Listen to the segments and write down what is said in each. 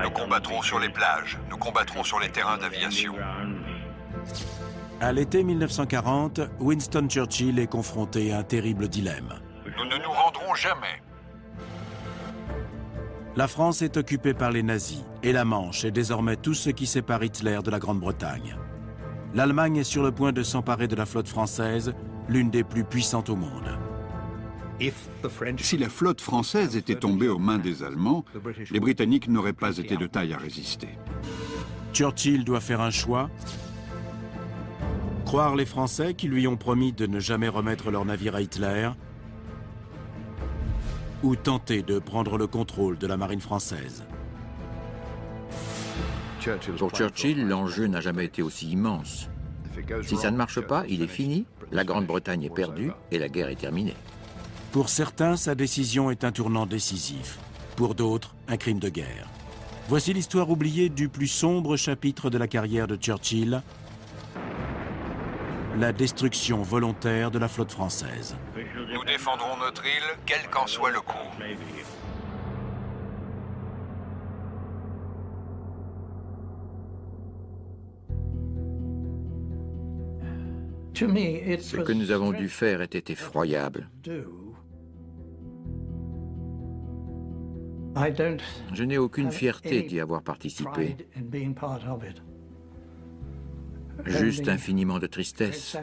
Nous combattrons sur les plages, nous combattrons sur les terrains d'aviation. À l'été 1940, Winston Churchill est confronté à un terrible dilemme. Nous ne nous rendrons jamais. La France est occupée par les nazis et la Manche est désormais tout ce qui sépare Hitler de la Grande-Bretagne. L'Allemagne est sur le point de s'emparer de la flotte française, l'une des plus puissantes au monde. Si la flotte française était tombée aux mains des Allemands, les Britanniques n'auraient pas été de taille à résister. Churchill doit faire un choix. Croire les Français qui lui ont promis de ne jamais remettre leur navire à Hitler, ou tenter de prendre le contrôle de la marine française. Pour Churchill, l'enjeu n'a jamais été aussi immense. Si ça ne marche pas, il est fini, la Grande-Bretagne est perdue et la guerre est terminée. Pour certains, sa décision est un tournant décisif. Pour d'autres, un crime de guerre. Voici l'histoire oubliée du plus sombre chapitre de la carrière de Churchill, la destruction volontaire de la flotte française. Nous défendrons notre île, quel qu'en soit le coût. Ce que nous avons dû faire était effroyable. Je n'ai aucune fierté d'y avoir participé, juste infiniment de tristesse.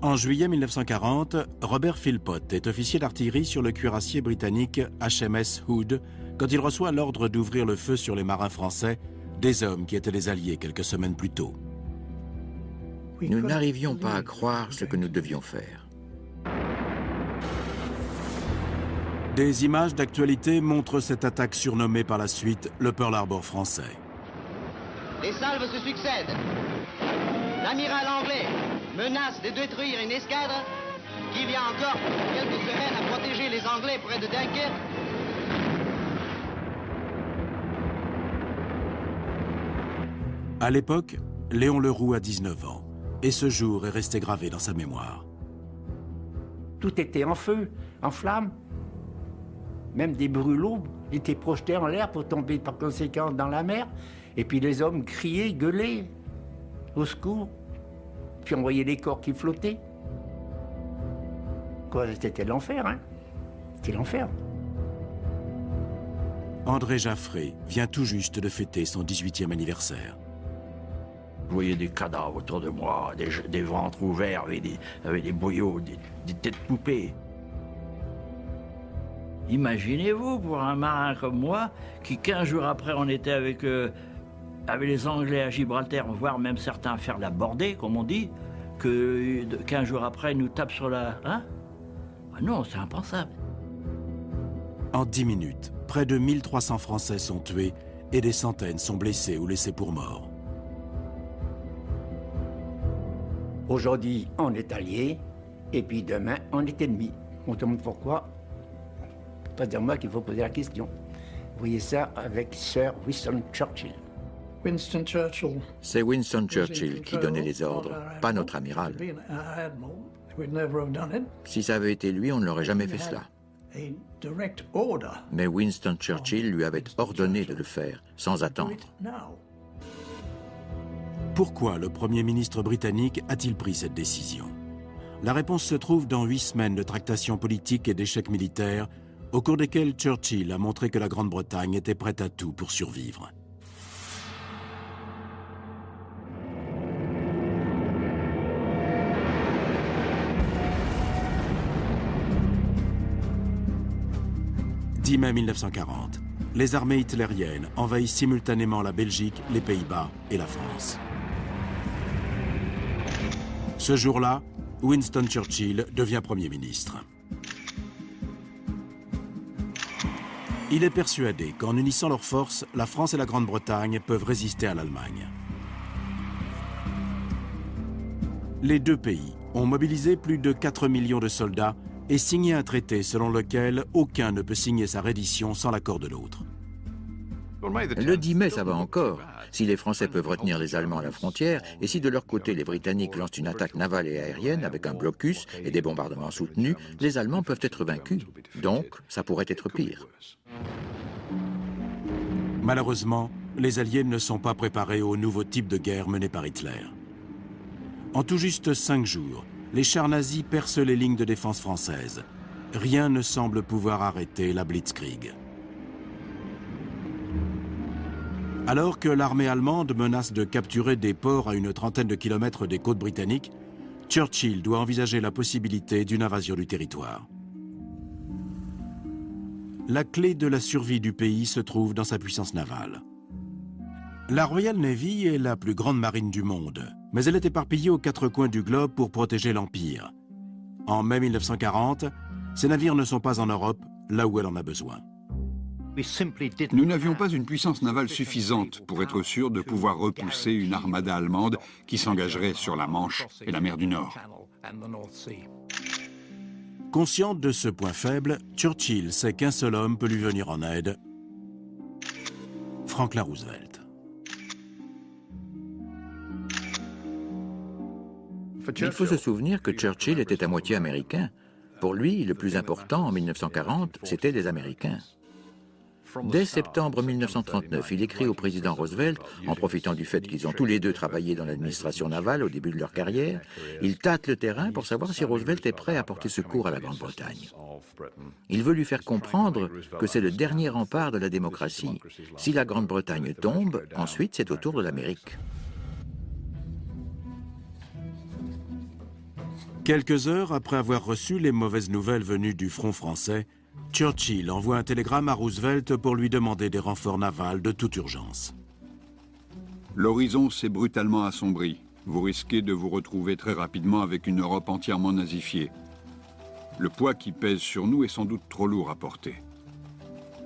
En juillet 1940, Robert Philpott est officier d'artillerie sur le cuirassier britannique HMS Hood quand il reçoit l'ordre d'ouvrir le feu sur les marins français, des hommes qui étaient les alliés quelques semaines plus tôt. Nous n'arrivions pas à croire ce que nous devions faire. Des images d'actualité montrent cette attaque surnommée par la suite le Pearl Harbor français. Les salves se succèdent. L'amiral anglais menace de détruire une escadre qui vient encore quelques semaines à protéger les Anglais près de Dunkerque. À l'époque, Léon Leroux a 19 ans et ce jour est resté gravé dans sa mémoire. Tout était en feu, en flammes. Même des brûlots étaient projetés en l'air pour tomber par conséquent dans la mer. Et puis les hommes criaient, gueulaient, au secours. Puis on voyait les corps qui flottaient. Quoi, c'était l'enfer, hein? C'était l'enfer. André Jaffré vient tout juste de fêter son 18e anniversaire. Je voyais des cadavres autour de moi, des ventres ouverts avec des boyaux, des têtes poupées. Imaginez-vous, pour un marin comme moi, qui 15 jours après on était avec les Anglais à Gibraltar, voire même certains faire la bordée, comme on dit, que 15 jours après ils nous tapent sur la... Hein? Ah non, c'est impensable. En 10 minutes, près de 1300 Français sont tués et des centaines sont blessés ou laissés pour morts. Aujourd'hui, on est alliés, et puis demain, on est ennemis. On se demande pourquoi. Pas dire moi qu'il faut poser la question. Vous voyez ça avec Sir Winston Churchill. C'est Winston Churchill qui donnait les ordres, pas notre amiral. Si ça avait été lui, on ne l'aurait jamais fait cela. Mais Winston Churchill lui avait ordonné de le faire, sans attendre. Pourquoi le Premier ministre britannique a-t-il pris cette décision? La réponse se trouve dans 8 semaines de tractations politiques et d'échecs militaires, au cours desquels Churchill a montré que la Grande-Bretagne était prête à tout pour survivre. « 10 mai 1940, les armées hitlériennes envahissent simultanément la Belgique, les Pays-Bas et la France. Ce jour-là, Winston Churchill devient Premier ministre. Il est persuadé qu'en unissant leurs forces, la France et la Grande-Bretagne peuvent résister à l'Allemagne. Les deux pays ont mobilisé plus de 4 millions de soldats et signé un traité selon lequel aucun ne peut signer sa reddition sans l'accord de l'autre. Le 10 mai, ça va encore. Si les Français peuvent retenir les Allemands à la frontière, et si de leur côté les Britanniques lancent une attaque navale et aérienne avec un blocus et des bombardements soutenus, les Allemands peuvent être vaincus. Donc, ça pourrait être pire. Malheureusement, les Alliés ne sont pas préparés au nouveau type de guerre mené par Hitler. En tout juste 5 jours, les chars nazis percent les lignes de défense françaises. Rien ne semble pouvoir arrêter la Blitzkrieg. Alors que l'armée allemande menace de capturer des ports à une trentaine de kilomètres des côtes britanniques, Churchill doit envisager la possibilité d'une invasion du territoire. La clé de la survie du pays se trouve dans sa puissance navale. La Royal Navy est la plus grande marine du monde, mais elle est éparpillée aux 4 coins du globe pour protéger l'Empire. En mai 1940, ces navires ne sont pas en Europe, là où elle en a besoin. Nous n'avions pas une puissance navale suffisante pour être sûrs de pouvoir repousser une armada allemande qui s'engagerait sur la Manche et la mer du Nord. Conscient de ce point faible, Churchill sait qu'un seul homme peut lui venir en aide, Franklin Roosevelt. Il faut se souvenir que Churchill était à moitié américain. Pour lui, le plus important en 1940, c'était les Américains. Dès septembre 1939, il écrit au président Roosevelt, en profitant du fait qu'ils ont tous les deux travaillé dans l'administration navale au début de leur carrière, il tâte le terrain pour savoir si Roosevelt est prêt à porter secours à la Grande-Bretagne. Il veut lui faire comprendre que c'est le dernier rempart de la démocratie. Si la Grande-Bretagne tombe, ensuite c'est au tour de l'Amérique. Quelques heures après avoir reçu les mauvaises nouvelles venues du front français, Churchill envoie un télégramme à Roosevelt pour lui demander des renforts navals de toute urgence. L'horizon s'est brutalement assombri. Vous risquez de vous retrouver très rapidement avec une Europe entièrement nazifiée. Le poids qui pèse sur nous est sans doute trop lourd à porter.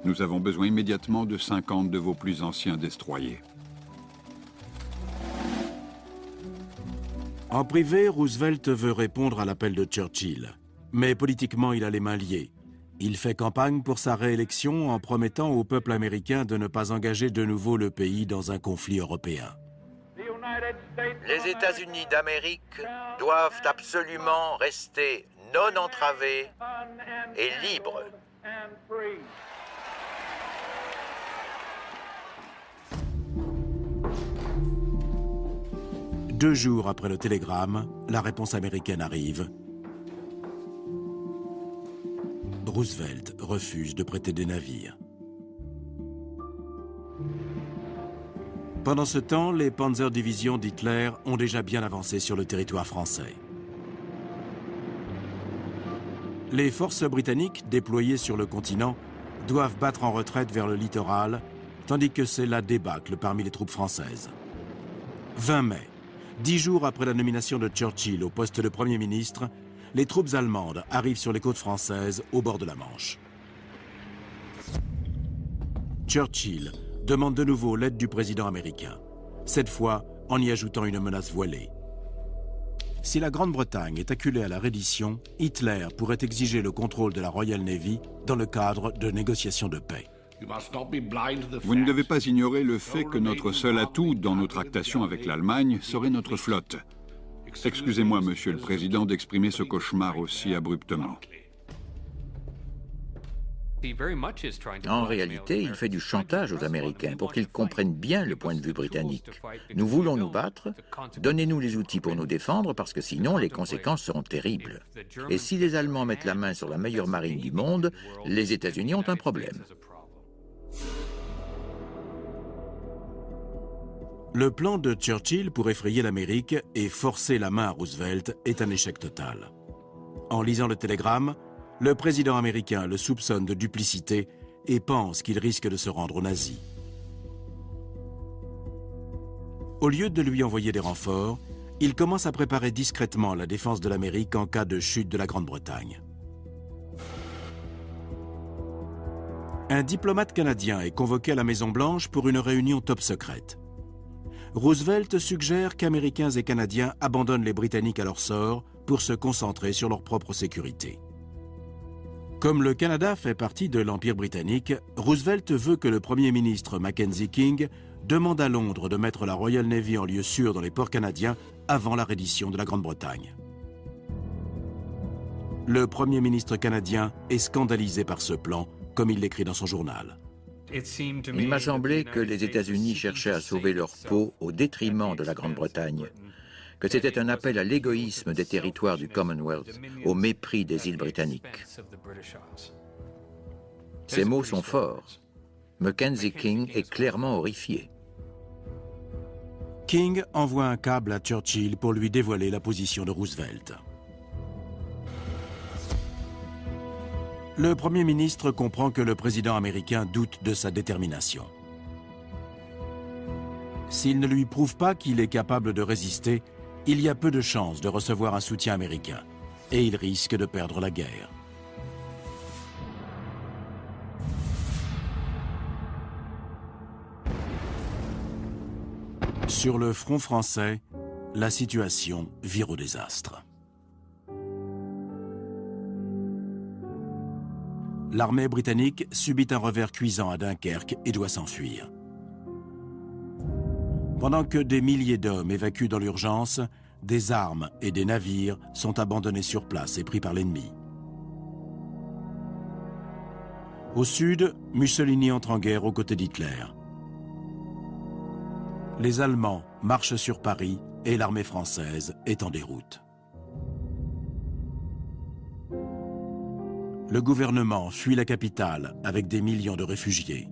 Nous avons besoin immédiatement de 50 de vos plus anciens destroyers. En privé, Roosevelt veut répondre à l'appel de Churchill. Mais politiquement, il a les mains liées. Il fait campagne pour sa réélection en promettant au peuple américain de ne pas engager de nouveau le pays dans un conflit européen. Les États-Unis d'Amérique doivent absolument rester non entravés et libres. Deux jours après le télégramme, la réponse américaine arrive. Roosevelt refuse de prêter des navires. Pendant ce temps, les Panzer-Divisions d'Hitler ont déjà bien avancé sur le territoire français. Les forces britanniques déployées sur le continent doivent battre en retraite vers le littoral, tandis que c'est la débâcle parmi les troupes françaises. 20 mai, 10 jours après la nomination de Churchill au poste de Premier ministre, les troupes allemandes arrivent sur les côtes françaises au bord de la Manche. Churchill demande de nouveau l'aide du président américain, cette fois en y ajoutant une menace voilée. Si la Grande-Bretagne est acculée à la reddition, Hitler pourrait exiger le contrôle de la Royal Navy dans le cadre de négociations de paix. Vous ne devez pas ignorer le fait que notre seul atout dans nos tractations avec l'Allemagne serait notre flotte. Excusez-moi, Monsieur le Président, d'exprimer ce cauchemar aussi abruptement. En réalité, il fait du chantage aux Américains pour qu'ils comprennent bien le point de vue britannique. Nous voulons nous battre, donnez-nous les outils pour nous défendre parce que sinon les conséquences seront terribles. Et si les Allemands mettent la main sur la meilleure marine du monde, les États-Unis ont un problème. Le plan de Churchill pour effrayer l'Amérique et forcer la main à Roosevelt est un échec total. En lisant le télégramme, le président américain le soupçonne de duplicité et pense qu'il risque de se rendre aux nazis. Au lieu de lui envoyer des renforts, il commence à préparer discrètement la défense de l'Amérique en cas de chute de la Grande-Bretagne. Un diplomate canadien est convoqué à la Maison-Blanche pour une réunion top secrète. Roosevelt suggère qu'Américains et Canadiens abandonnent les Britanniques à leur sort pour se concentrer sur leur propre sécurité. Comme le Canada fait partie de l'Empire britannique, Roosevelt veut que le Premier ministre Mackenzie King demande à Londres de mettre la Royal Navy en lieu sûr dans les ports canadiens avant la reddition de la Grande-Bretagne. Le Premier ministre canadien est scandalisé par ce plan, comme il l'écrit dans son journal. Il m'a semblé que les États-Unis cherchaient à sauver leur peau au détriment de la Grande-Bretagne, que c'était un appel à l'égoïsme des territoires du Commonwealth, au mépris des îles britanniques. Ces mots sont forts. Mackenzie King est clairement horrifié. King envoie un câble à Churchill pour lui dévoiler la position de Roosevelt. Le Premier ministre comprend que le président américain doute de sa détermination. S'il ne lui prouve pas qu'il est capable de résister, il y a peu de chances de recevoir un soutien américain, et il risque de perdre la guerre. Sur le front français, la situation vire au désastre. L'armée britannique subit un revers cuisant à Dunkerque et doit s'enfuir. Pendant que des milliers d'hommes évacuent dans l'urgence, des armes et des navires sont abandonnés sur place et pris par l'ennemi. Au sud, Mussolini entre en guerre aux côtés d'Hitler. Les Allemands marchent sur Paris et l'armée française est en déroute. Le gouvernement fuit la capitale avec des millions de réfugiés.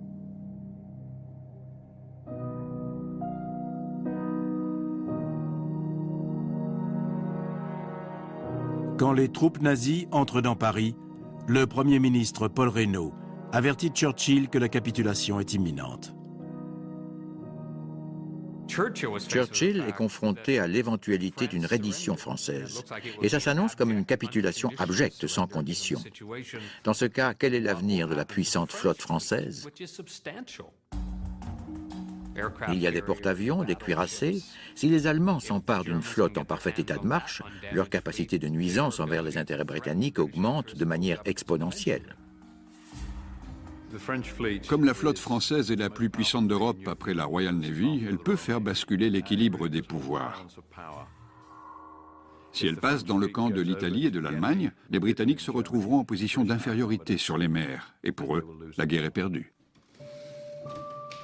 Quand les troupes nazies entrent dans Paris, le Premier ministre Paul Reynaud avertit Churchill que la capitulation est imminente. Churchill est confronté à l'éventualité d'une reddition française. Et ça s'annonce comme une capitulation abjecte, sans condition. Dans ce cas, quel est l'avenir de la puissante flotte française? Il y a des porte-avions, des cuirassés. Si les Allemands s'emparent d'une flotte en parfait état de marche, leur capacité de nuisance envers les intérêts britanniques augmente de manière exponentielle. Comme la flotte française est la plus puissante d'Europe après la Royal Navy, elle peut faire basculer l'équilibre des pouvoirs. Si elle passe dans le camp de l'Italie et de l'Allemagne, les Britanniques se retrouveront en position d'infériorité sur les mers. Et pour eux, la guerre est perdue.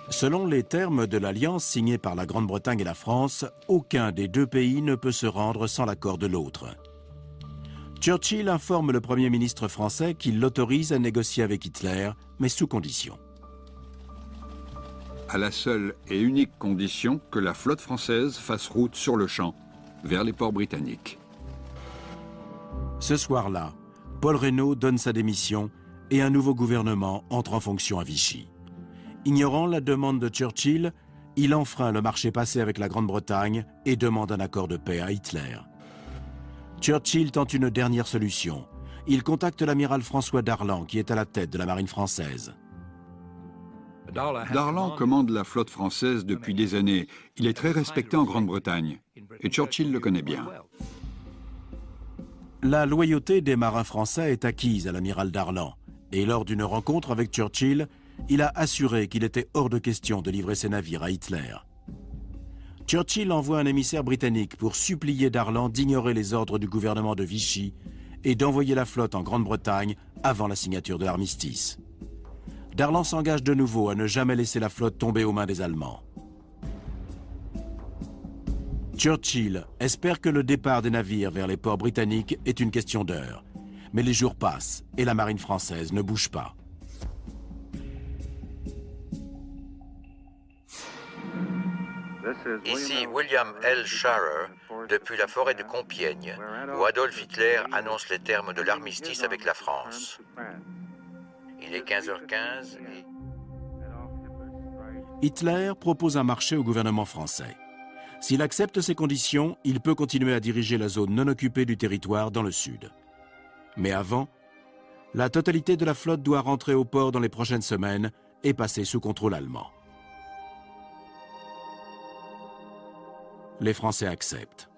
Selon les termes de l'alliance signée par la Grande-Bretagne et la France, aucun des deux pays ne peut se rendre sans l'accord de l'autre. Churchill informe le Premier ministre français qu'il l'autorise à négocier avec Hitler, mais sous condition. À la seule et unique condition que la flotte française fasse route sur le champ, vers les ports britanniques. Ce soir-là, Paul Reynaud donne sa démission et un nouveau gouvernement entre en fonction à Vichy. Ignorant la demande de Churchill, il enfreint le marché passé avec la Grande-Bretagne et demande un accord de paix à Hitler. Churchill tente une dernière solution. Il contacte l'amiral François Darlan, qui est à la tête de la marine française. Darlan commande la flotte française depuis des années. Il est très respecté en Grande-Bretagne. Et Churchill le connaît bien. La loyauté des marins français est acquise à l'amiral Darlan. Et lors d'une rencontre avec Churchill, il a assuré qu'il était hors de question de livrer ses navires à Hitler. Churchill envoie un émissaire britannique pour supplier Darlan d'ignorer les ordres du gouvernement de Vichy et d'envoyer la flotte en Grande-Bretagne avant la signature de l'armistice. Darlan s'engage de nouveau à ne jamais laisser la flotte tomber aux mains des Allemands. Churchill espère que le départ des navires vers les ports britanniques est une question d'heure. Mais les jours passent et la marine française ne bouge pas. Ici William L. Sharer, depuis la forêt de Compiègne, où Adolf Hitler annonce les termes de l'armistice avec la France. Il est 15h15 et... Hitler propose un marché au gouvernement français. S'il accepte ces conditions, il peut continuer à diriger la zone non occupée du territoire dans le sud. Mais avant, la totalité de la flotte doit rentrer au port dans les prochaines semaines et passer sous contrôle allemand. Les Français acceptent.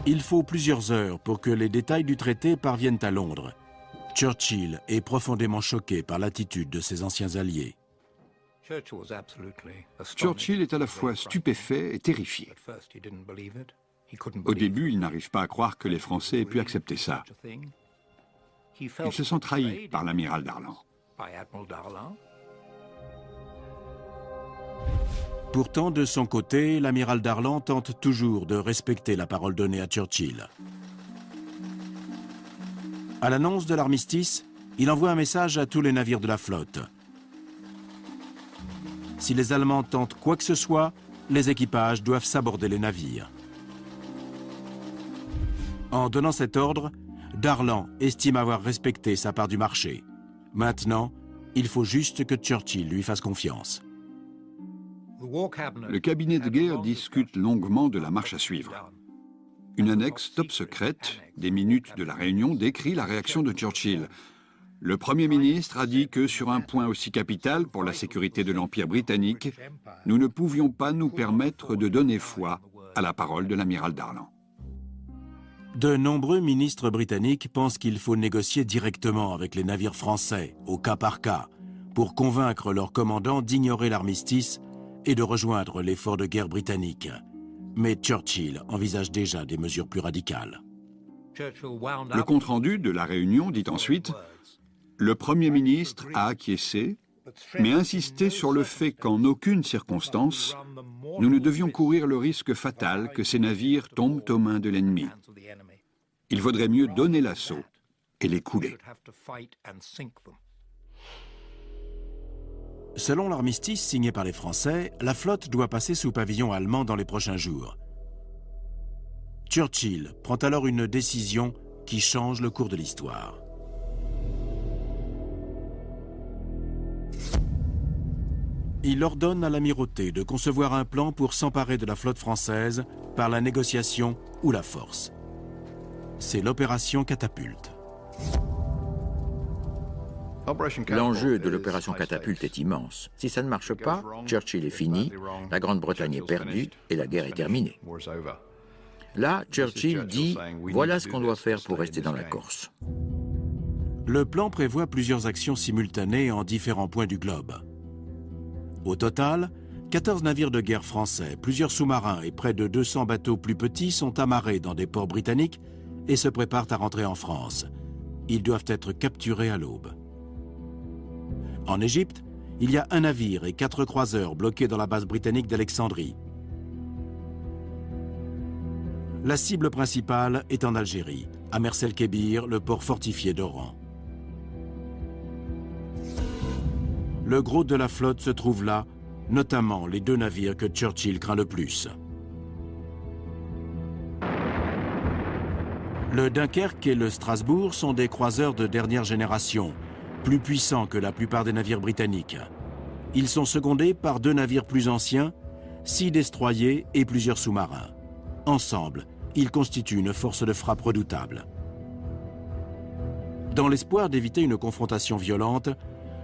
Il faut plusieurs heures pour que les détails du traité parviennent à Londres. Churchill est profondément choqué par l'attitude de ses anciens alliés. Churchill est à la fois stupéfait et terrifié. Au début, il n'arrive pas à croire que les Français aient pu accepter ça. Il se sent trahi par l'amiral Darlan. Pourtant, de son côté, l'amiral Darlan tente toujours de respecter la parole donnée à Churchill. À l'annonce de l'armistice, il envoie un message à tous les navires de la flotte. Si les Allemands tentent quoi que ce soit, les équipages doivent s'aborder les navires. En donnant cet ordre, Darlan estime avoir respecté sa part du marché. Maintenant, il faut juste que Churchill lui fasse confiance. Le cabinet de guerre discute longuement de la marche à suivre. Une annexe top secrète des minutes de la réunion décrit la réaction de Churchill. Le Premier ministre a dit que sur un point aussi capital pour la sécurité de l'Empire britannique, nous ne pouvions pas nous permettre de donner foi à la parole de l'amiral Darlan. De nombreux ministres britanniques pensent qu'il faut négocier directement avec les navires français, au cas par cas, pour convaincre leurs commandants d'ignorer l'armistice et de rejoindre l'effort de guerre britannique. Mais Churchill envisage déjà des mesures plus radicales. Le compte-rendu de la réunion dit ensuite « Le Premier ministre a acquiescé, mais insisté sur le fait qu'en aucune circonstance, nous ne devions courir le risque fatal que ces navires tombent aux mains de l'ennemi. Il vaudrait mieux donner l'assaut et les couler. » Selon l'armistice signé par les Français, la flotte doit passer sous pavillon allemand dans les prochains jours. Churchill prend alors une décision qui change le cours de l'histoire. Il ordonne à l'amirauté de concevoir un plan pour s'emparer de la flotte française par la négociation ou la force. C'est l'opération Catapulte. L'enjeu de l'opération Catapulte est immense. Si ça ne marche pas, Churchill est fini, la Grande-Bretagne est perdue et la guerre est terminée. Là, Churchill dit « Voilà ce qu'on doit faire pour rester dans la Corse ». Le plan prévoit plusieurs actions simultanées en différents points du globe. Au total, 14 navires de guerre français, plusieurs sous-marins et près de 200 bateaux plus petits sont amarrés dans des ports britanniques et se préparent à rentrer en France. Ils doivent être capturés à l'aube. En Égypte, il y a un navire et 4 croiseurs bloqués dans la base britannique d'Alexandrie. La cible principale est en Algérie, à Mers-el-Kébir, le port fortifié d'Oran. Le gros de la flotte se trouve là, notamment les 2 navires que Churchill craint le plus. Le Dunkerque et le Strasbourg sont des croiseurs de dernière génération, plus puissants que la plupart des navires britanniques. Ils sont secondés par 2 navires plus anciens, 6 destroyers et plusieurs sous-marins. Ensemble, ils constituent une force de frappe redoutable. Dans l'espoir d'éviter une confrontation violente,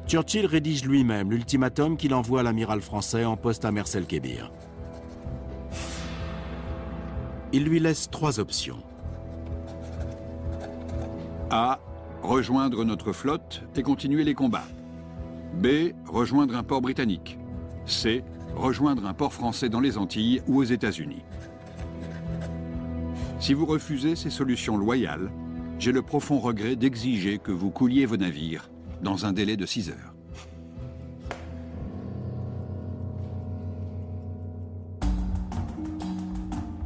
Churchill rédige lui-même l'ultimatum qu'il envoie à l'amiral français en poste à Mers-el-Kébir. Il lui laisse 3 options. A. Rejoindre notre flotte et continuer les combats. B. Rejoindre un port britannique. C. Rejoindre un port français dans les Antilles ou aux États-Unis. Si vous refusez ces solutions loyales, j'ai le profond regret d'exiger que vous couliez vos navires dans un délai de 6 heures.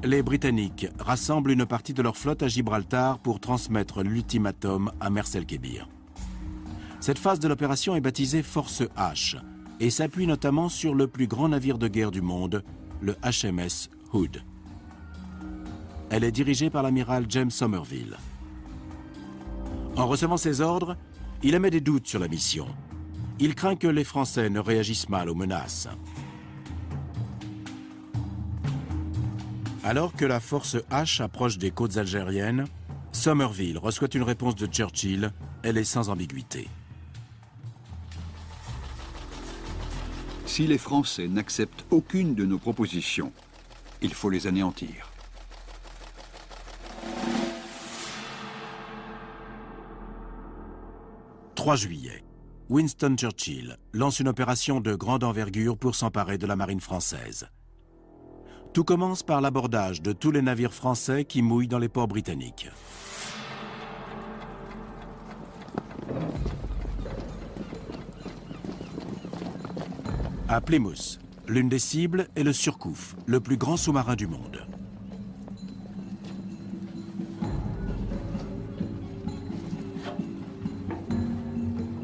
Les Britanniques rassemblent une partie de leur flotte à Gibraltar pour transmettre l'ultimatum à Mers-el-Kébir. Cette phase de l'opération est baptisée Force H et s'appuie notamment sur le plus grand navire de guerre du monde, le HMS Hood. Elle est dirigée par l'amiral James Somerville. En recevant ces ordres, il émet des doutes sur la mission. Il craint que les Français ne réagissent mal aux menaces. Alors que la force H approche des côtes algériennes, Somerville reçoit une réponse de Churchill. Elle est sans ambiguïté. Si les Français n'acceptent aucune de nos propositions, il faut les anéantir. « 3 juillet, Winston Churchill lance une opération de grande envergure pour s'emparer de la marine française. Tout commence par l'abordage de tous les navires français qui mouillent dans les ports britanniques. À Plymouth, l'une des cibles est le Surcouf, le plus grand sous-marin du monde.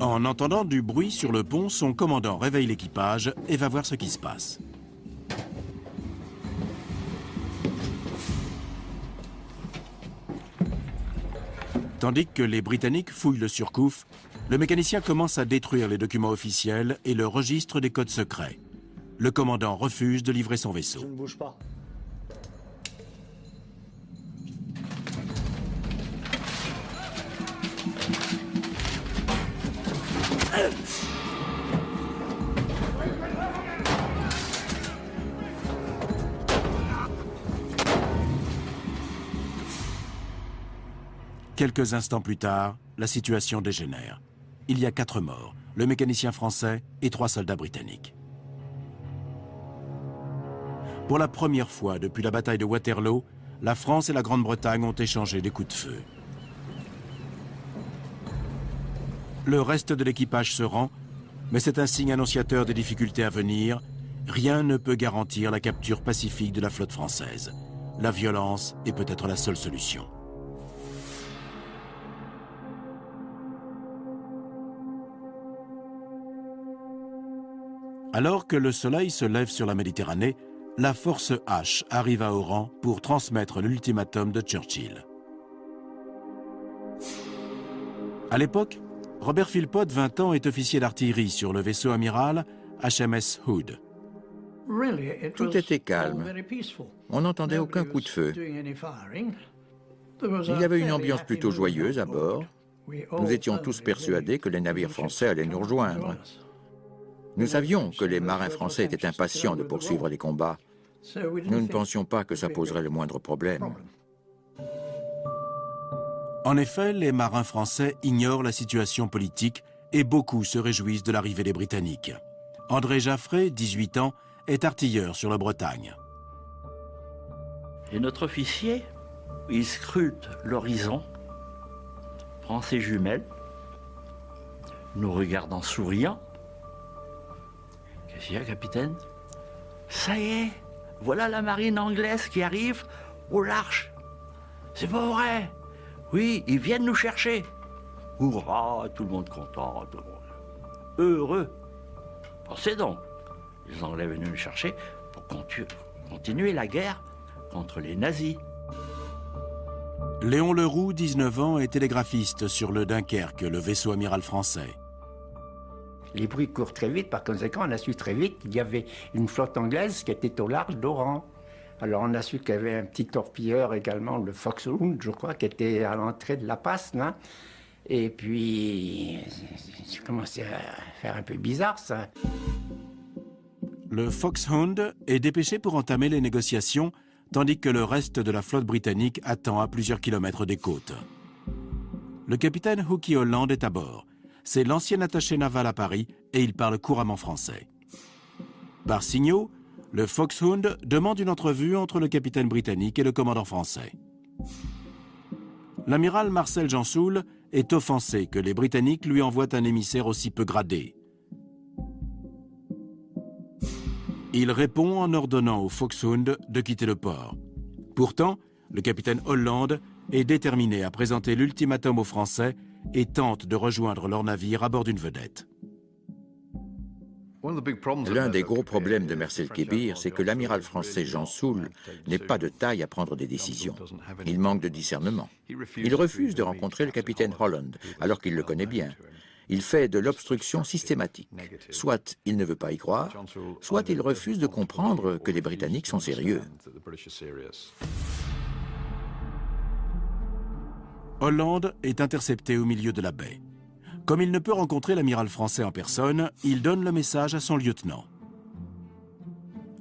En entendant du bruit sur le pont, son commandant réveille l'équipage et va voir ce qui se passe. Tandis que les Britanniques fouillent le Surcouf, le mécanicien commence à détruire les documents officiels et le registre des codes secrets. Le commandant refuse de livrer son vaisseau. Je ne bouge pas. Quelques instants plus tard, la situation dégénère. Il y a 4 morts, le mécanicien français et 3 soldats britanniques. Pour la première fois depuis la bataille de Waterloo, la France et la Grande-Bretagne ont échangé des coups de feu. Le reste de l'équipage se rend, mais c'est un signe annonciateur des difficultés à venir. Rien ne peut garantir la capture pacifique de la flotte française. La violence est peut-être la seule solution. Alors que le soleil se lève sur la Méditerranée, la force H arrive à Oran pour transmettre l'ultimatum de Churchill. À l'époque, Robert Philpott, 20 ans, est officier d'artillerie sur le vaisseau amiral HMS Hood. Tout était calme. On n'entendait aucun coup de feu. Il y avait une ambiance plutôt joyeuse à bord. Nous étions tous persuadés que les navires français allaient nous rejoindre. Nous savions que les marins français étaient impatients de poursuivre les combats. Nous ne pensions pas que ça poserait le moindre problème. En effet, les marins français ignorent la situation politique et beaucoup se réjouissent de l'arrivée des Britanniques. André Jaffré, 18 ans, est artilleur sur la Bretagne. Et notre officier, il scrute l'horizon, prend ses jumelles, nous regarde en souriant. Qu'est-ce qu'il y a, capitaine? Ça y est, voilà la marine anglaise qui arrive au large. C'est pas vrai? Oui, ils viennent nous chercher. Hurrah, tout le monde content, tout le monde heureux. Pensez donc, les Anglais venaient nous chercher pour continuer la guerre contre les nazis. Léon Leroux, 19 ans, est télégraphiste sur le Dunkerque, le vaisseau amiral français. Les bruits courent très vite, par conséquent, on a su très vite qu'il y avait une flotte anglaise qui était au large d'Oran. Alors on a su qu'il y avait un petit torpilleur également, le Foxhound, je crois, qui était à l'entrée de la passe, là. Et puis, ça commençait à faire un peu bizarre, ça. Le Foxhound est dépêché pour entamer les négociations, tandis que le reste de la flotte britannique attend à plusieurs kilomètres des côtes. Le capitaine Hookie Holland est à bord. C'est l'ancien attaché naval à Paris et il parle couramment français. Par signaux, le Foxhound demande une entrevue entre le capitaine britannique et le commandant français. L'amiral Marcel Jansoul est offensé que les Britanniques lui envoient un émissaire aussi peu gradé. Il répond en ordonnant au Foxhound de quitter le port. Pourtant, le capitaine Holland est déterminé à présenter l'ultimatum aux Français et tente de rejoindre leur navire à bord d'une vedette. L'un des gros problèmes de Mersel Kébir, c'est que l'amiral français Jansoul n'est pas de taille à prendre des décisions. Il manque de discernement. Il refuse de rencontrer le capitaine Holland, alors qu'il le connaît bien. Il fait de l'obstruction systématique. Soit il ne veut pas y croire, soit il refuse de comprendre que les Britanniques sont sérieux. Holland est intercepté au milieu de la baie. Comme il ne peut rencontrer l'amiral français en personne, il donne le message à son lieutenant.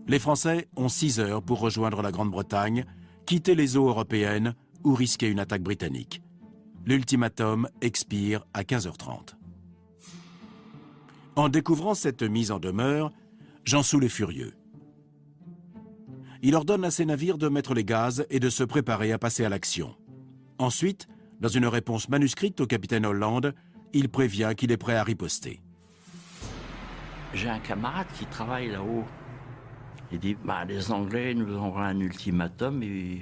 Les Français ont 6 heures pour rejoindre la Grande-Bretagne, quitter les eaux européennes ou risquer une attaque britannique. L'ultimatum expire à 15h30. En découvrant cette mise en demeure, Jansoul est furieux. Il ordonne à ses navires de mettre les gaz et de se préparer à passer à l'action. Ensuite, dans une réponse manuscrite au capitaine Holland, il prévient qu'il est prêt à riposter. J'ai un camarade qui travaille là-haut. Il dit, bah, les Anglais nous envoient un ultimatum et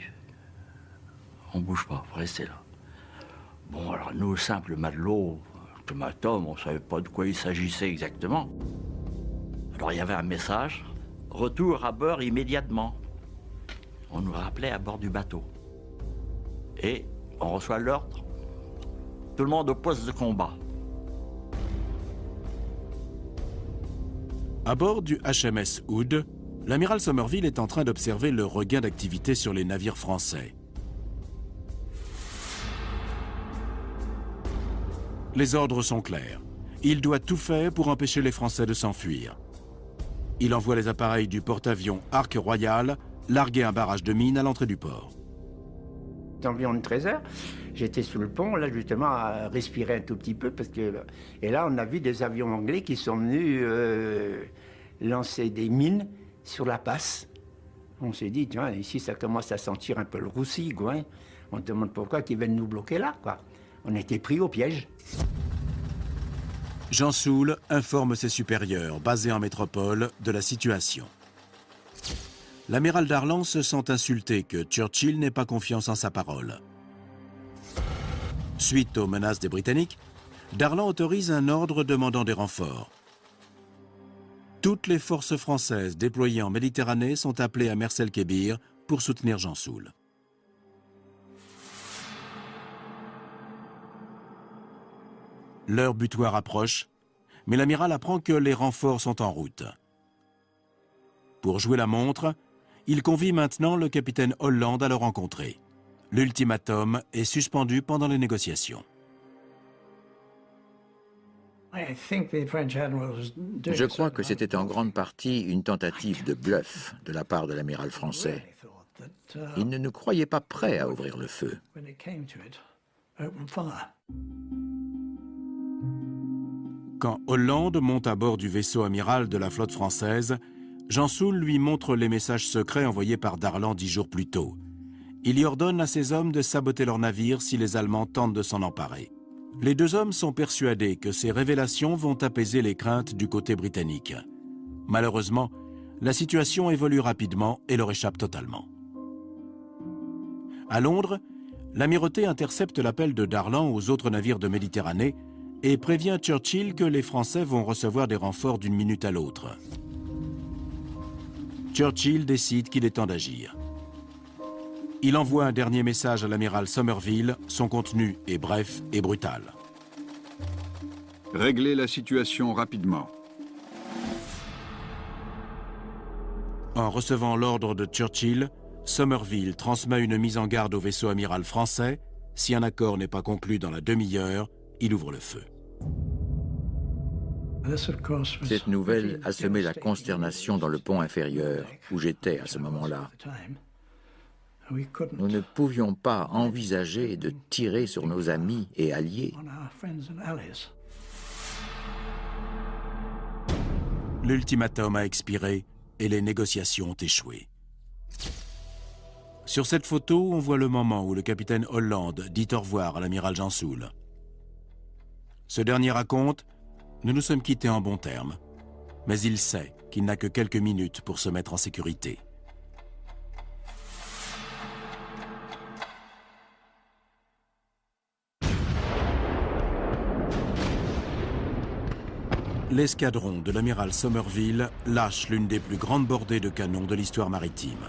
on bouge pas, faut rester là. Bon, alors nous, simples matelots, ultimatum, on savait pas de quoi il s'agissait exactement. Alors il y avait un message, retour à bord immédiatement. On nous rappelait à bord du bateau. Et on reçoit l'ordre, tout le monde au poste de combat. À bord du HMS Hood, l'amiral Somerville est en train d'observer le regain d'activité sur les navires français. Les ordres sont clairs. Il doit tout faire pour empêcher les Français de s'enfuir. Il envoie les appareils du porte-avions Ark Royal larguer un barrage de mines à l'entrée du port. Environ 13 heures, j'étais sous le pont, là justement, à respirer un tout petit peu, et là on a vu des avions anglais qui sont venus lancer des mines sur la passe. On s'est dit, tiens, ici ça commence à sentir un peu le roussi, quoi. Hein. On se demande pourquoi ils viennent nous bloquer là, quoi. On était pris au piège. Jean Soule informe ses supérieurs, basés en métropole, de la situation. L'amiral Darlan se sent insulté que Churchill n'ait pas confiance en sa parole. Suite aux menaces des Britanniques, Darlan autorise un ordre demandant des renforts. Toutes les forces françaises déployées en Méditerranée sont appelées à Mers-el-Kébir pour soutenir Jean Soule. L'heure butoir approche, mais l'amiral apprend que les renforts sont en route. Pour jouer la montre, il convie maintenant le capitaine Holland à le rencontrer. L'ultimatum est suspendu pendant les négociations. Je crois que c'était en grande partie une tentative de bluff de la part de l'amiral français. Il ne nous croyait pas prêts à ouvrir le feu. Quand Holland monte à bord du vaisseau amiral de la flotte française, Jean Soule lui montre les messages secrets envoyés par Darlan 10 jours plus tôt. Il y ordonne à ses hommes de saboter leur navire si les Allemands tentent de s'en emparer. Les deux hommes sont persuadés que ces révélations vont apaiser les craintes du côté britannique. Malheureusement, la situation évolue rapidement et leur échappe totalement. À Londres, l'amirauté intercepte l'appel de Darlan aux autres navires de Méditerranée et prévient Churchill que les Français vont recevoir des renforts d'une minute à l'autre. Churchill décide qu'il est temps d'agir. Il envoie un dernier message à l'amiral Somerville. Son contenu est bref et brutal. Réglez la situation rapidement. En recevant l'ordre de Churchill, Somerville transmet une mise en garde au vaisseau amiral français. Si un accord n'est pas conclu dans la demi-heure, il ouvre le feu. Cette nouvelle a semé la consternation dans le pont inférieur, où j'étais à ce moment-là. Nous ne pouvions pas envisager de tirer sur nos amis et alliés. L'ultimatum a expiré et les négociations ont échoué. Sur cette photo, on voit le moment où le capitaine Holland dit au revoir à l'amiral Jean Soule. Ce dernier raconte « Nous nous sommes quittés en bons termes », mais il sait qu'il n'a que quelques minutes pour se mettre en sécurité. L'escadron de l'amiral Somerville lâche l'une des plus grandes bordées de canons de l'histoire maritime.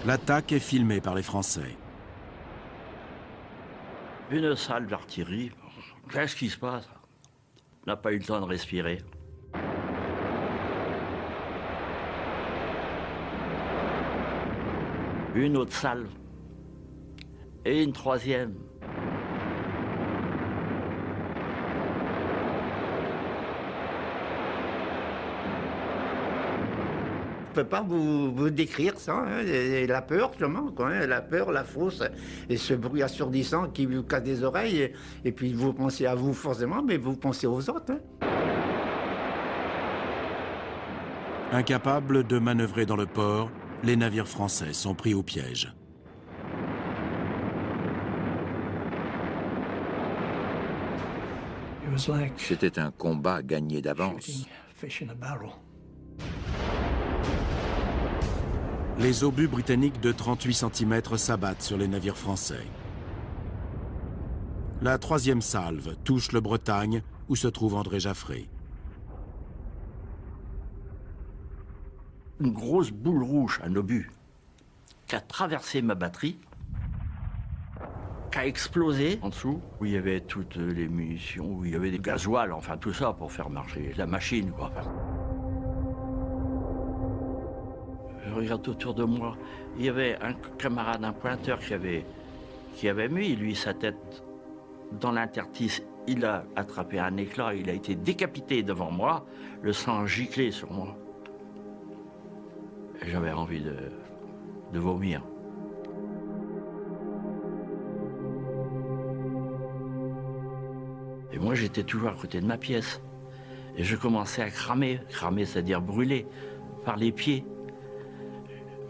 L'attaque est filmée par les Français. Une salle d'artillerie, qu'est-ce qui se passe? On n'a pas eu le temps de respirer. Une autre salle. Et une troisième. Je ne peux pas vous décrire ça, hein, la peur seulement, quoi, hein, la peur, la fausse, et ce bruit assourdissant qui vous casse des oreilles, et puis vous pensez à vous forcément, mais vous pensez aux autres. Hein. Incapables de manœuvrer dans le port, les navires français sont pris au piège. C'était un combat gagné d'avance. Les obus britanniques de 38 cm s'abattent sur les navires français. La troisième salve touche le Bretagne, où se trouve André Jaffré. Une grosse boule rouge, un obus, qui a traversé ma batterie, qui a explosé en dessous, où il y avait toutes les munitions, où il y avait des gasoils, enfin tout ça pour faire marcher la machine, quoi. Je regarde autour de moi, il y avait un camarade, un pointeur qui avait mis, lui, sa tête dans l'interstice. Il a attrapé un éclat, il a été décapité devant moi, le sang giclait sur moi. J'avais envie de vomir. Et moi, j'étais toujours à côté de ma pièce. Et je commençais à cramer. Cramer, c'est-à-dire brûler par les pieds.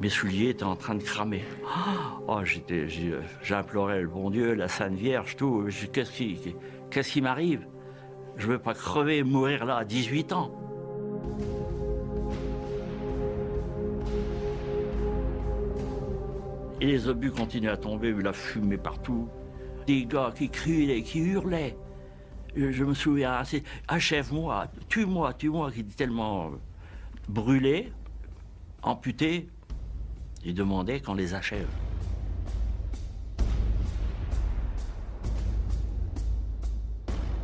Mes souliers étaient en train de cramer. Oh, j'implorais le bon Dieu, la Sainte Vierge, tout. Qu'est-ce qui m'arrive? Je ne veux pas crever et mourir là à 18 ans. Et les obus continuaient à tomber, la fumée partout. Des gars qui criaient, qui hurlaient. Je me souviens, achève-moi, tue-moi, tue-moi, qui était tellement brûlé, amputé. Ils demandaient qu'on les achève.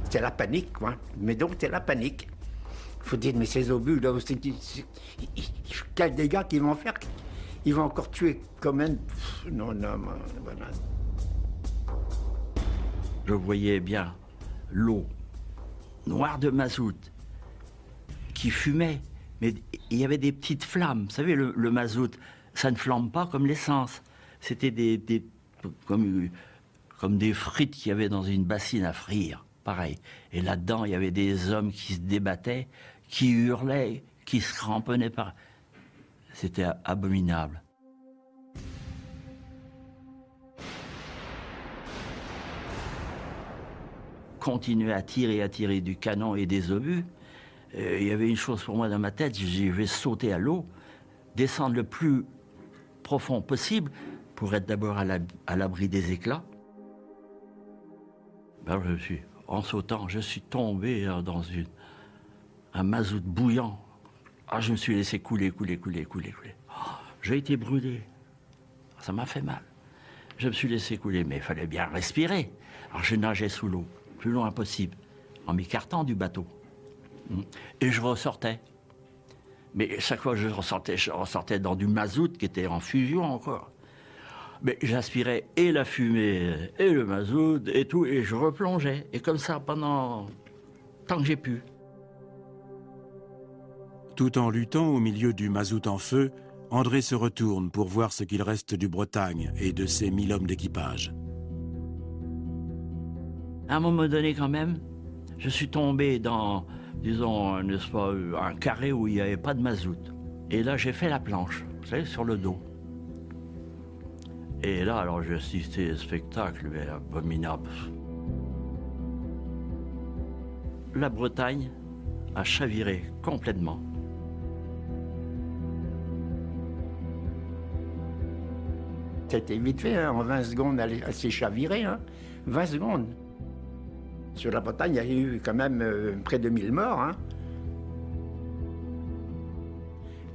C'était la panique, quoi. Mais donc, c'était la panique. Il faut dire, mais ces obus, là, quel dégâts qu'ils vont faire? Ils vont encore tuer quand même. Non, voilà. Je voyais bien l'eau noire de mazout qui fumait, mais il y avait des petites flammes. Vous savez, le mazout, ça ne flambe pas comme l'essence. C'était comme des frites qu'il y avait dans une bassine à frire, pareil. Et là-dedans, il y avait des hommes qui se débattaient, qui hurlaient, qui se cramponnaient par... C'était abominable. Continuer à tirer du canon et des obus. Il y avait une chose pour moi dans ma tête, je vais sauter à l'eau, descendre le plus profond possible pour être d'abord à l'abri des éclats. Ben, en sautant, je suis tombé dans un mazout bouillant. Ah, je me suis laissé couler. Oh, j'ai été brûlé. Ça m'a fait mal. Je me suis laissé couler, mais il fallait bien respirer. Alors je nageais sous l'eau, plus loin possible, en m'écartant du bateau. Et je ressortais. Mais chaque fois que je ressortais dans du mazout qui était en fusion encore. Mais j'aspirais et la fumée, et le mazout, et tout, et je replongeais. Et comme ça, pendant tant que j'ai pu. Tout en luttant au milieu du mazout en feu, André se retourne pour voir ce qu'il reste du Bretagne et de ses 1000 hommes d'équipage. À un moment donné, quand même, je suis tombé dans, disons, n'est-ce pas, un carré où il n'y avait pas de mazout. Et là, j'ai fait la planche, vous savez, sur le dos. Et là, alors, j'ai assisté à un spectacle mais abominable. La Bretagne a chaviré complètement. C'était vite fait, hein, en 20 secondes, elle s'est chavirée, hein, 20 secondes. Sur la Bretagne, il y a eu quand même près de 1000 morts. Hein.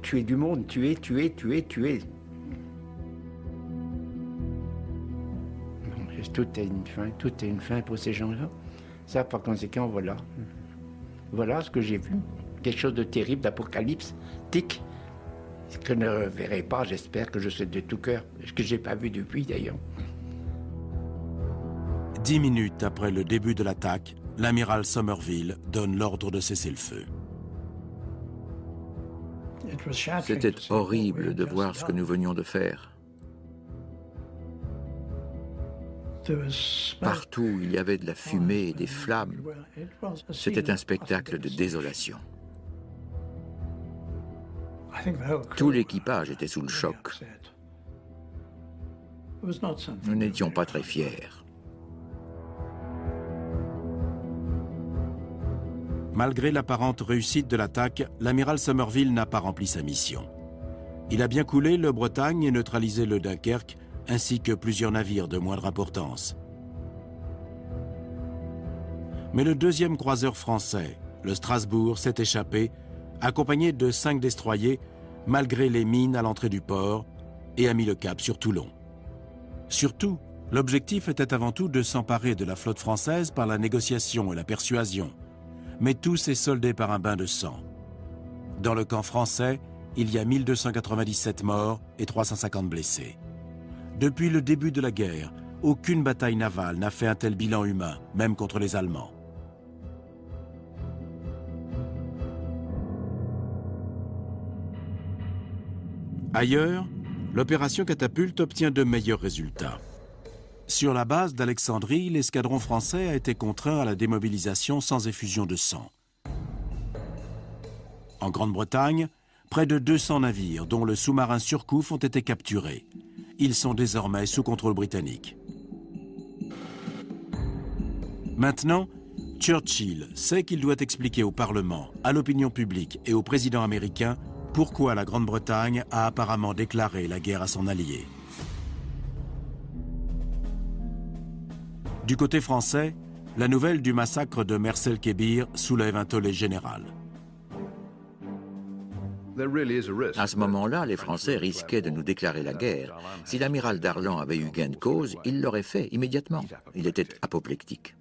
Tuer du monde, tuer. Tout est une fin pour ces gens-là. Ça, par conséquent, voilà. Voilà ce que j'ai vu. Quelque chose de terrible, d'apocalypse, tic. Ce que je ne reverrai pas, j'espère que je sais de tout cœur. Ce que je n'ai pas vu depuis, d'ailleurs. 10 minutes après le début de l'attaque, l'amiral Somerville donne l'ordre de cesser le feu. C'était horrible de voir ce que nous venions de faire. Partout, il y avait de la fumée et des flammes. C'était un spectacle de désolation. Tout l'équipage était sous le choc. Nous n'étions pas très fiers. Malgré l'apparente réussite de l'attaque, l'amiral Somerville n'a pas rempli sa mission. Il a bien coulé le Bretagne et neutralisé le Dunkerque, ainsi que plusieurs navires de moindre importance. Mais le deuxième croiseur français, le Strasbourg, s'est échappé, accompagné de 5 destroyers, malgré les mines à l'entrée du port, et a mis le cap sur Toulon. Surtout, l'objectif était avant tout de s'emparer de la flotte française par la négociation et la persuasion. Mais tout s'est soldé par un bain de sang. Dans le camp français, il y a 1297 morts et 350 blessés. Depuis le début de la guerre, aucune bataille navale n'a fait un tel bilan humain, même contre les Allemands. Ailleurs, l'opération Catapulte obtient de meilleurs résultats. Sur la base d'Alexandrie, l'escadron français a été contraint à la démobilisation sans effusion de sang. En Grande-Bretagne, près de 200 navires, dont le sous-marin Surcouf, ont été capturés. Ils sont désormais sous contrôle britannique. Maintenant, Churchill sait qu'il doit expliquer au Parlement, à l'opinion publique et au président américain pourquoi la Grande-Bretagne a apparemment déclaré la guerre à son allié. Du côté français, la nouvelle du massacre de Mersel-Kébir soulève un tollé général. À ce moment-là, les Français risquaient de nous déclarer la guerre. Si l'amiral Darlan avait eu gain de cause, il l'aurait fait immédiatement. Il était apoplectique.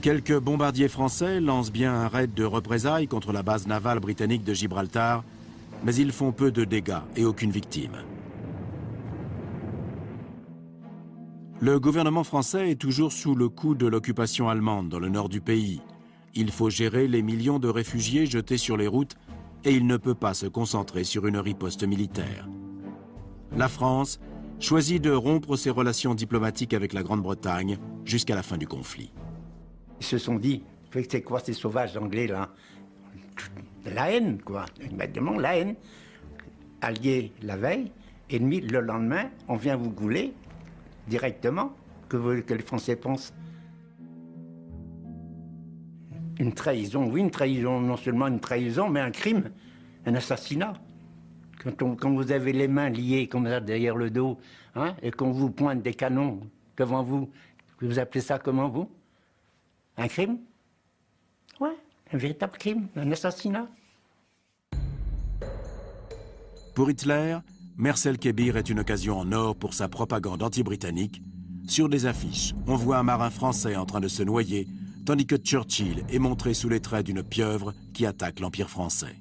Quelques bombardiers français lancent bien un raid de représailles contre la base navale britannique de Gibraltar, mais ils font peu de dégâts et aucune victime. Le gouvernement français est toujours sous le coup de l'occupation allemande dans le nord du pays. Il faut gérer les millions de réfugiés jetés sur les routes et il ne peut pas se concentrer sur une riposte militaire. La France choisit de rompre ses relations diplomatiques avec la Grande-Bretagne jusqu'à la fin du conflit. Ils se sont dit, c'est quoi ces sauvages anglais là? La haine, quoi. Immédiatement, la haine. Alliés la veille, ennemis le lendemain, on vient vous gouler directement, que les Français pensent. Une trahison, oui, une trahison, non seulement une trahison, mais un crime, un assassinat. Quand vous avez les mains liées comme ça derrière le dos, hein, et qu'on vous pointe des canons devant vous, vous appelez ça comment, vous? Un crime? Ouais, un véritable crime, un assassinat. Pour Hitler, Mersel-Kébir est une occasion en or pour sa propagande anti-britannique. Sur des affiches, on voit un marin français en train de se noyer, tandis que Churchill est montré sous les traits d'une pieuvre qui attaque l'Empire français.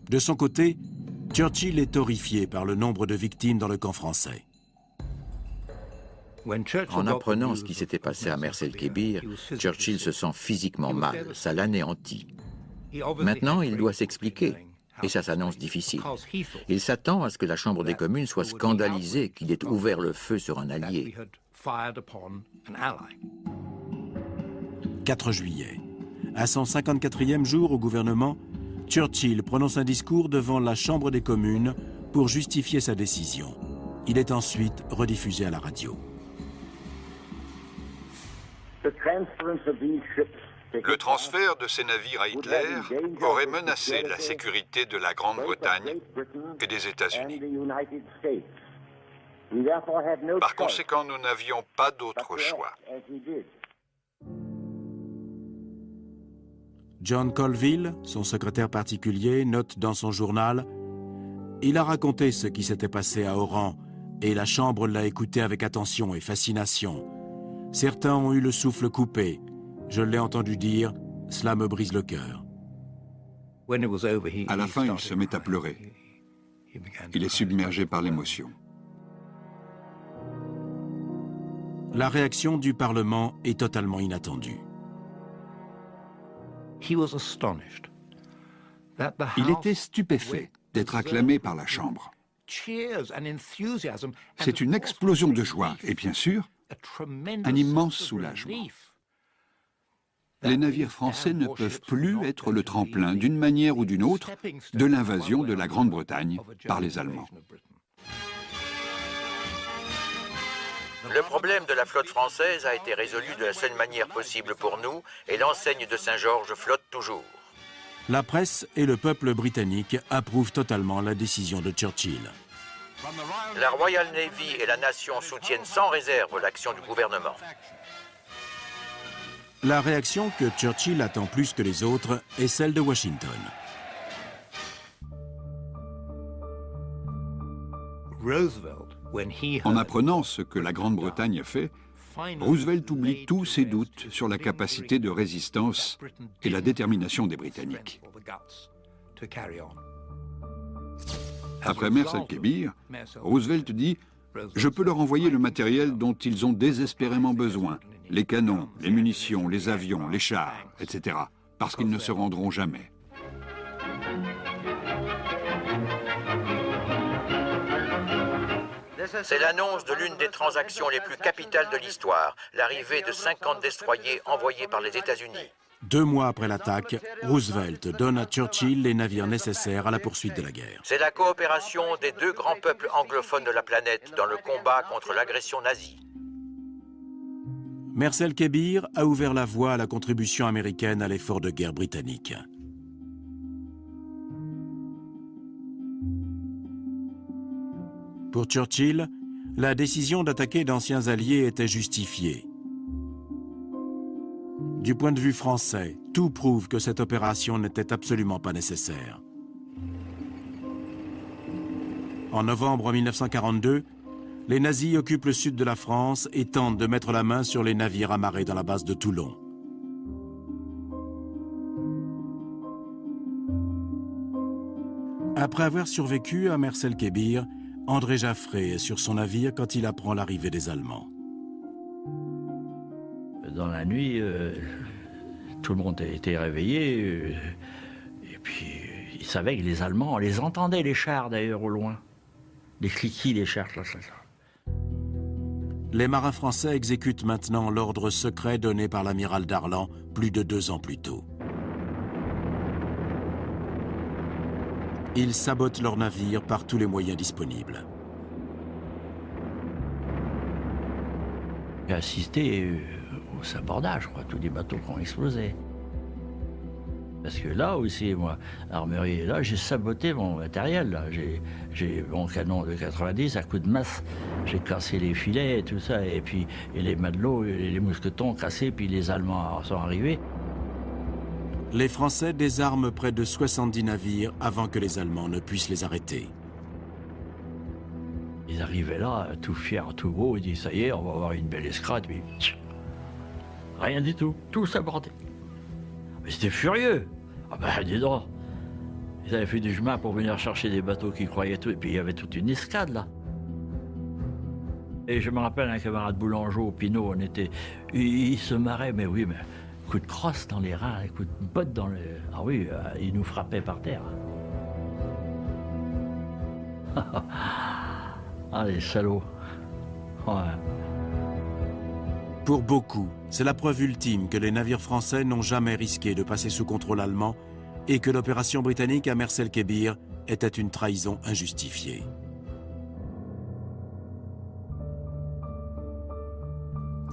De son côté, Churchill est horrifié par le nombre de victimes dans le camp français. En apprenant ce qui s'était passé à Mersel-Kébir, Churchill se sent physiquement mal, ça l'anéantit. Maintenant, il doit s'expliquer, et ça s'annonce difficile. Il s'attend à ce que la Chambre des communes soit scandalisée qu'il ait ouvert le feu sur un allié. 4 juillet. À son 54e jour au gouvernement, Churchill prononce un discours devant la Chambre des communes pour justifier sa décision. Il est ensuite rediffusé à la radio. Le transfert de ces navires à Hitler aurait menacé la sécurité de la Grande-Bretagne et des États-Unis. Par conséquent, nous n'avions pas d'autre choix. John Colville, son secrétaire particulier, note dans son journal « Il a raconté ce qui s'était passé à Oran et la Chambre l'a écouté avec attention et fascination. Certains ont eu le souffle coupé. Je l'ai entendu dire, cela me brise le cœur. » À la fin, il se met à pleurer. Il est submergé par l'émotion. La réaction du Parlement est totalement inattendue. Il était stupéfait d'être acclamé par la Chambre. C'est une explosion de joie et bien sûr, un immense soulagement. Les navires français ne peuvent plus être le tremplin, d'une manière ou d'une autre, de l'invasion de la Grande-Bretagne par les Allemands. Le problème de la flotte française a été résolu de la seule manière possible pour nous, et l'enseigne de Saint-Georges flotte toujours. La presse et le peuple britannique approuvent totalement la décision de Churchill. La Royal Navy et la nation soutiennent sans réserve l'action du gouvernement. La réaction que Churchill attend plus que les autres est celle de Washington. En apprenant ce que la Grande-Bretagne a fait, Roosevelt oublie tous ses doutes sur la capacité de résistance et la détermination des Britanniques. Après Mers-el-Kébir, Roosevelt dit « Je peux leur envoyer le matériel dont ils ont désespérément besoin, les canons, les munitions, les avions, les chars, etc., parce qu'ils ne se rendront jamais. » C'est l'annonce de l'une des transactions les plus capitales de l'histoire, l'arrivée de 50 destroyers envoyés par les États-Unis. 2 mois après l'attaque, Roosevelt donne à Churchill les navires nécessaires à la poursuite de la guerre. C'est la coopération des 2 grands peuples anglophones de la planète dans le combat contre l'agression nazie. Mers-el-Kébir a ouvert la voie à la contribution américaine à l'effort de guerre britannique. Pour Churchill, la décision d'attaquer d'anciens alliés était justifiée. Du point de vue français, tout prouve que cette opération n'était absolument pas nécessaire. En novembre 1942, les nazis occupent le sud de la France et tentent de mettre la main sur les navires amarrés dans la base de Toulon. Après avoir survécu à Mers-el-Kébir, André Jaffré est sur son navire quand il apprend l'arrivée des Allemands. Dans la nuit, tout le monde était réveillé. Et puis, ils savaient que les Allemands, on les entendait, les chars d'ailleurs, au loin. Les cliquis, les chars, là. Les marins français exécutent maintenant l'ordre secret donné par l'amiral Darlan plus de 2 ans plus tôt. Ils sabotent leurs navires par tous les moyens disponibles. J'ai assisté au sabordage, quoi, tous les bateaux qui ont explosé. Parce que là aussi, moi, armurier, là, j'ai saboté mon matériel. Là. J'ai mon canon de 90 à coup de masse. J'ai cassé les filets et tout ça. Et puis et les matelots, et les mousquetons cassés, puis les Allemands sont arrivés. Les Français désarment près de 70 navires avant que les Allemands ne puissent les arrêter. Ils arrivaient là, tout fiers, tout beaux, ils disent ça y est, on va avoir une belle escadre, puis rien du tout sabordé. Mais c'était furieux. Ah ben dis donc, ils avaient fait du chemin pour venir chercher des bateaux qui croyaient tout, et puis il y avait toute une escadre là. Et je me rappelle un camarade Boulangeau, Pinot, on était, il se marrait, mais oui, mais coup de crosse dans les reins, un coup de botte dans le... Ah oui, il nous frappait par terre. Ah, les salauds. Ouais. Pour beaucoup, c'est la preuve ultime que les navires français n'ont jamais risqué de passer sous contrôle allemand et que l'opération britannique à Mers-el-Kébir était une trahison injustifiée.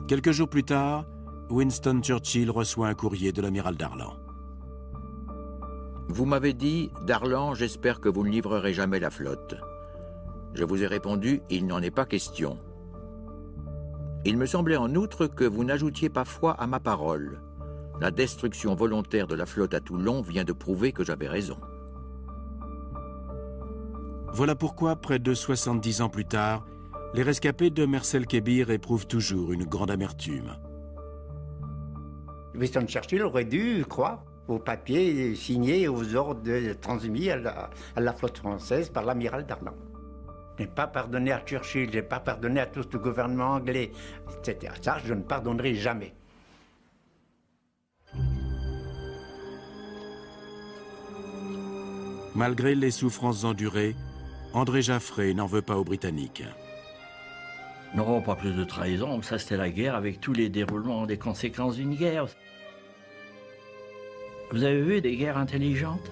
Quelques jours plus tard, Winston Churchill reçoit un courrier de l'amiral Darlan. Vous m'avez dit, Darlan, j'espère que vous ne livrerez jamais la flotte. Je vous ai répondu, il n'en est pas question. Il me semblait en outre que vous n'ajoutiez pas foi à ma parole. La destruction volontaire de la flotte à Toulon vient de prouver que j'avais raison. Voilà pourquoi, près de 70 ans plus tard, les rescapés de Mers-el-Kébir éprouvent toujours une grande amertume. Winston Churchill aurait dû croire aux papiers signés aux ordres transmis à la flotte française par l'amiral Darlan. Je n'ai pas pardonné à Churchill, je n'ai pas pardonné à tout le gouvernement anglais, etc. Ça, je ne pardonnerai jamais. Malgré les souffrances endurées, André Jaffré n'en veut pas aux Britanniques. Non, pas plus de trahison, ça c'était la guerre avec tous les déroulements des conséquences d'une guerre. Vous avez vu des guerres intelligentes?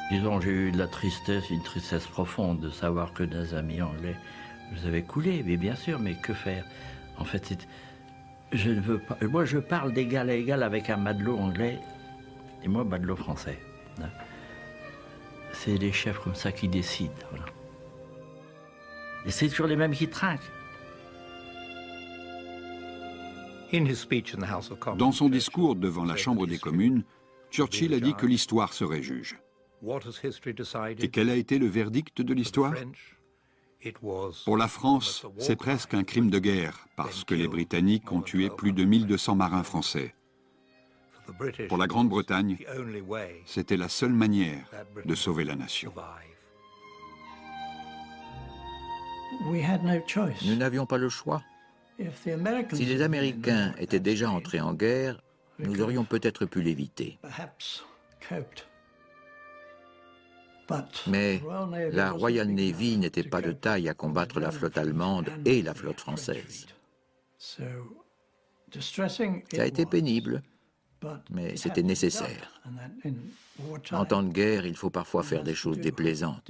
Disons, j'ai eu de la tristesse, une tristesse profonde de savoir que des amis anglais Je les avais coulés, mais bien sûr, mais que faire? En fait, je ne veux pas. Moi, je parle d'égal à égal avec un matelot anglais et moi, matelot français. C'est les chefs comme ça qui décident. Voilà. Et c'est toujours les mêmes qui trinquent. Dans son discours devant la Chambre des communes, Churchill a dit que l'histoire serait juge. Et quel a été le verdict de l'histoire? Pour la France, c'est presque un crime de guerre, parce que les Britanniques ont tué plus de 1200 marins français. Pour la Grande-Bretagne, c'était la seule manière de sauver la nation. Nous n'avions pas le choix. Si les Américains étaient déjà entrés en guerre, nous aurions peut-être pu l'éviter. Mais la Royal Navy n'était pas de taille à combattre la flotte allemande et la flotte française. Ça a été pénible, mais c'était nécessaire. En temps de guerre, il faut parfois faire des choses déplaisantes.